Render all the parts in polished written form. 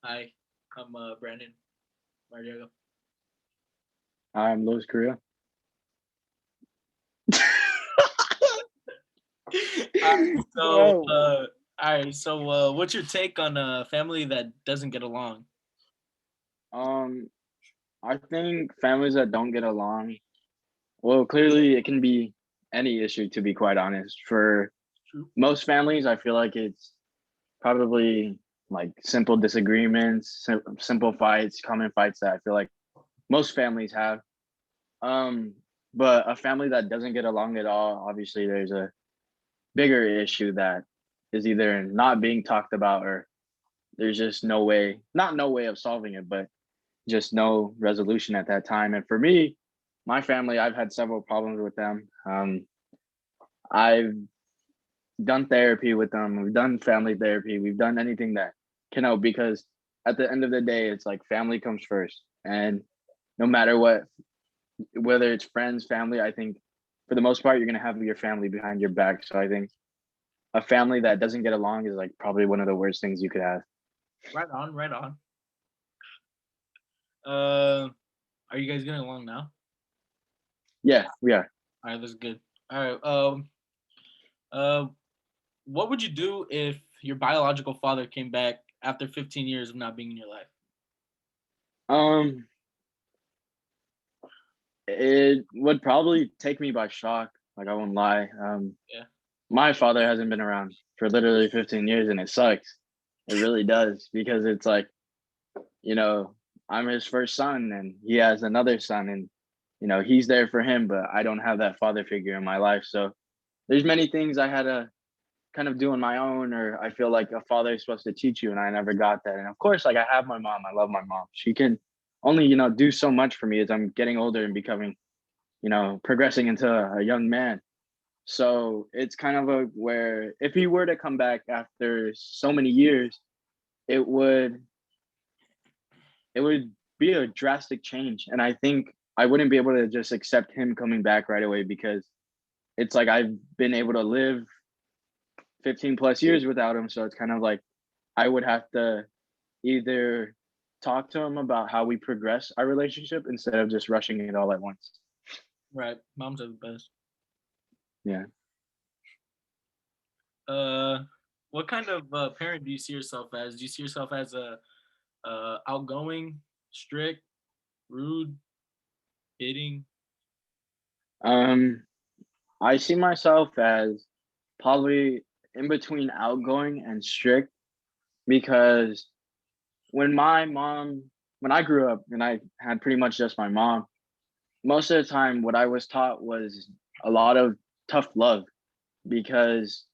Hi, I'm Brandon Mardiago. I'm Louis Korea. So, Bro, what's your take on a family that doesn't get along? um, I think families that don't get along, well, clearly it can be any issue, to be quite honest. For True. most families, I feel like it's probably like simple disagreements, simple fights, common fights that I feel like most families have. Um, but a family that doesn't get along at all, obviously, there's a bigger issue that is either not being talked about or there's just no way, not no way of solving it, but just no resolution at that time. And for me, my family, I've had several problems with them. I've done therapy with them. We've done family therapy. We've done anything that can help because at the end of the day, it's like family comes first. And no matter what, whether it's friends, family, I think for the most part, you're going to have your family behind your back. So I think a family that doesn't get along is like probably one of the worst things you could have. Right on, right on. Uh, are you guys getting along now? Yeah, we are. All right, that's good. All right. Uh, what would you do if your biological father came back after 15 years of not being in your life? Um, It would probably take me by shock, like, I won't lie. Yeah. My father hasn't been around for literally 15 years, and it sucks. It really does because it's like, you know, I'm his first son, and he has another son, and, he's there for him, but I don't have that father figure in my life, so there's many things I had to kind of do on my own, or I feel like a father is supposed to teach you, and I never got that, and, of course, like, I have my mom, I love my mom. She can only, do so much for me as I'm getting older and becoming progressing into a young man. So it's kind of a where if he were to come back after so many years, it would it would be a drastic change. And I think I wouldn't be able to just accept him coming back right away because it's like I've been able to live 15 plus years without him. So it's kind of like I would have to either talk to him about how we progress our relationship instead of just rushing it all at once. Right. Moms are the best. Yeah. Uh, what kind of parent do you see yourself as? Do you see yourself as a outgoing, strict, rude, hitting? Um I see myself as probably in between outgoing and strict because when I grew up and I had pretty much just my mom, most of the time what I was taught was a lot of tough love because,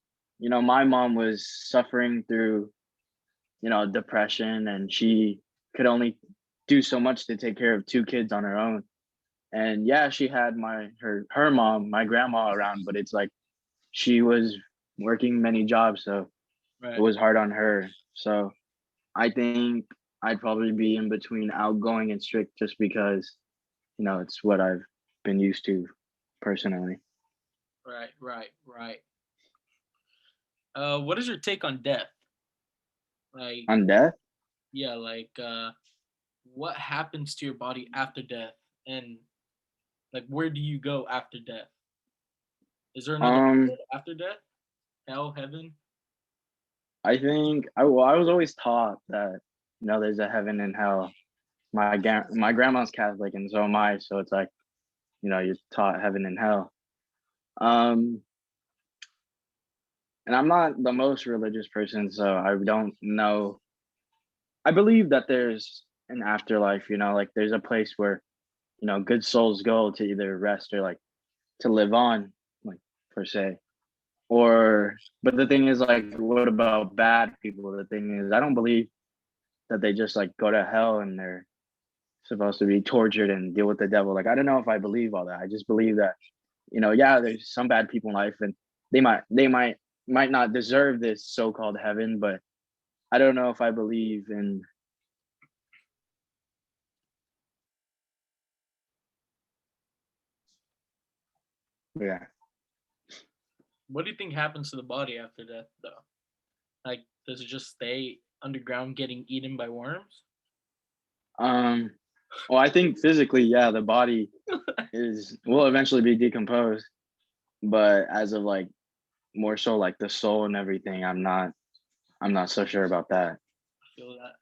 my mom was suffering through, depression and she could only do so much to take care of two kids on her own. And yeah, she had her mom, my grandma around, but it's like she was working many jobs, so it Right. was hard on her. So I think I'd probably be in between outgoing and strict just because, it's what I've been used to personally. Right. Right. Right. What is your take on death? Like, On death, yeah, what happens to your body after death, and like, where do you go after death? Is there another um, world after death? Hell, heaven? I was always taught that, there's a heaven and hell. My grandma's Catholic and so am I, so it's like, you're taught heaven and hell. Um, and I'm not the most religious person, so I don't know. I believe that there's an afterlife, like there's a place where, good souls go to either rest or like to live on, like per se. Or but the thing is like what about bad people? The thing is I don't believe that they just like go to hell and they're supposed to be tortured and deal with the devil. Like I don't know if I believe all that. I just believe that, yeah, there's some bad people in life and they might not deserve this so-called heaven, but I don't know if I believe in. Yeah. What do you think happens to the body after death, though? Like, does it just stay? underground getting eaten by worms? Um, well, I think physically, yeah, the body is will eventually be decomposed, but as of like more so like the soul and everything, I'm not so sure about that. I feel that.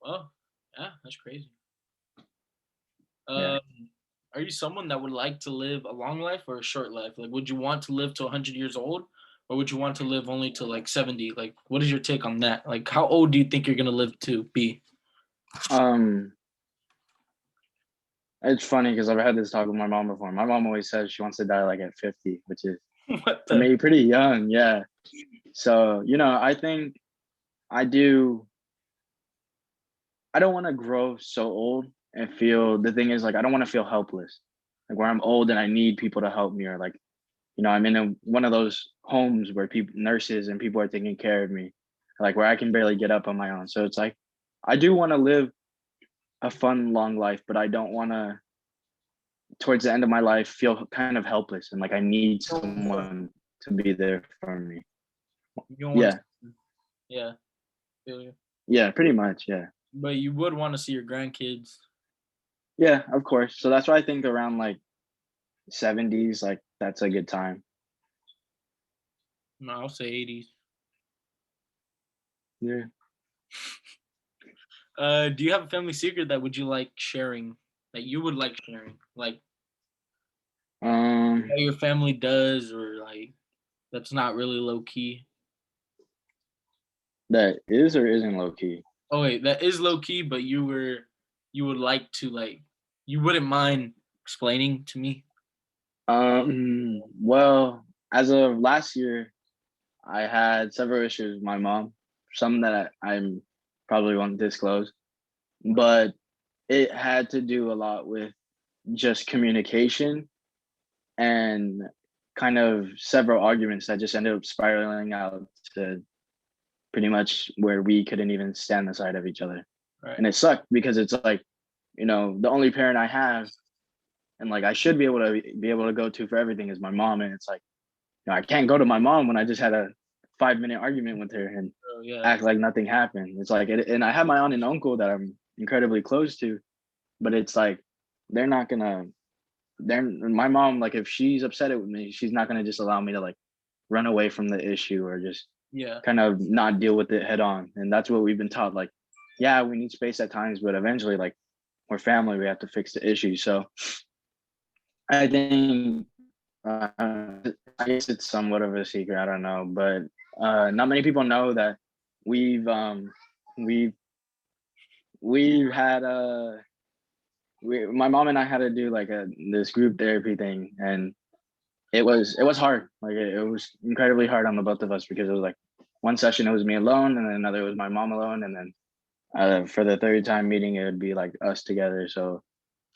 Well, yeah, that's crazy. Yeah. Um, are you someone that would like to live a long life or a short life? Like, would you want to live to 100 years old, or would you want to live only to like 70? Like, what is your take on that? Like, how old do you think you're gonna live to be? Um, it's funny because I've had this talk with my mom before. My mom always says she wants to die like at 50, which is What for the? me pretty young. Yeah. So, I think I do I don't want to grow so old and feel the thing is like I don't want to feel helpless. Like where I'm old and I need people to help me or like, I'm in one of those homes where people nurses and people are taking care of me. Like where I can barely get up on my own. So it's like I do want to live a fun long life, but I don't want to towards the end of my life feel kind of helpless and like I need someone to be there for me. You don't want Yeah. to, yeah, feel you. Yeah, pretty much. Yeah. But you would want to see your grandkids. Yeah, of course. So that's why I think around like 70s, like that's a good time. No, I'll say 80s. Yeah. Do you have a family secret that would you like sharing? That you would like sharing, like Um, that your family does, or like that's not really low key. that is or isn't low key. Oh wait, that is low key, but you would like to like you wouldn't mind explaining to me. Well, as of last year, I had several issues with my mom. Some that I'm probably won't disclose, but it had to do a lot with just communication and kind of several arguments that just ended up spiraling out to pretty much where we couldn't even stand the sight of each other. Right. And it sucked because it's like, the only parent I have and like I should be able to go to for everything is my mom. And it's like, I can't go to my mom when I just had a 5-minute argument with her and So yeah, act like nothing happened. It's like, and I have my aunt and uncle that I'm incredibly close to, but it's like they're not gonna. They're my mom. Like if she's upset with me, she's not gonna just allow me to like run away from the issue or just yeah, kind of not deal with it head on. And that's what we've been taught. Like, yeah, we need space at times, but eventually, like we're family, we have to fix the issue. So I think I guess it's somewhat of a secret. I don't know, but not many people know that we've we've we've had my mom and I had to do like this group therapy thing, and it was hard. Like it was incredibly hard on the both of us because it was like one session it was me alone, and then another it was my mom alone, and then for the third time meeting it would be like us together. So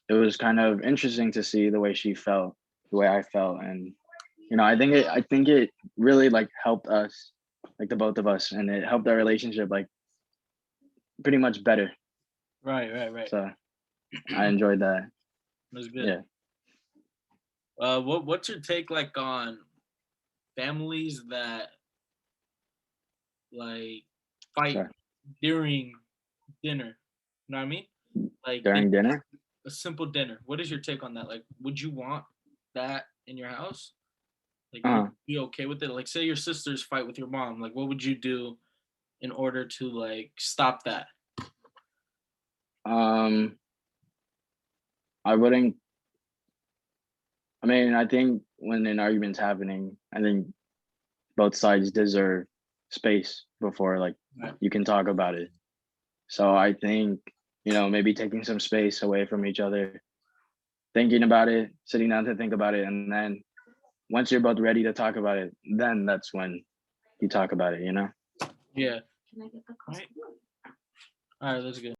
it was kind of interesting to see the way she felt, the way I felt, and I think it really like helped us, like the both of us, and it helped our relationship like pretty much better. right, right, right. So I enjoyed that. That's good. Yeah, What's your take like on families that like fight sorry. during dinner? You know what I mean? Like they During dinner. a simple dinner. What is your take on that? Like, would you want that in your house? Like, would Uh, you be okay with it? Like, say your sisters fight with your mom. Like, what would you do in order to like stop that? um, I wouldn't. I mean, I think when an argument's happening, I think both sides deserve space before like Right. you can talk about it. So I think maybe taking some space away from each other, thinking about it, sitting down to think about it, and then once you're both ready to talk about it, then that's when you talk about it. Yeah. All right. All right. That's good.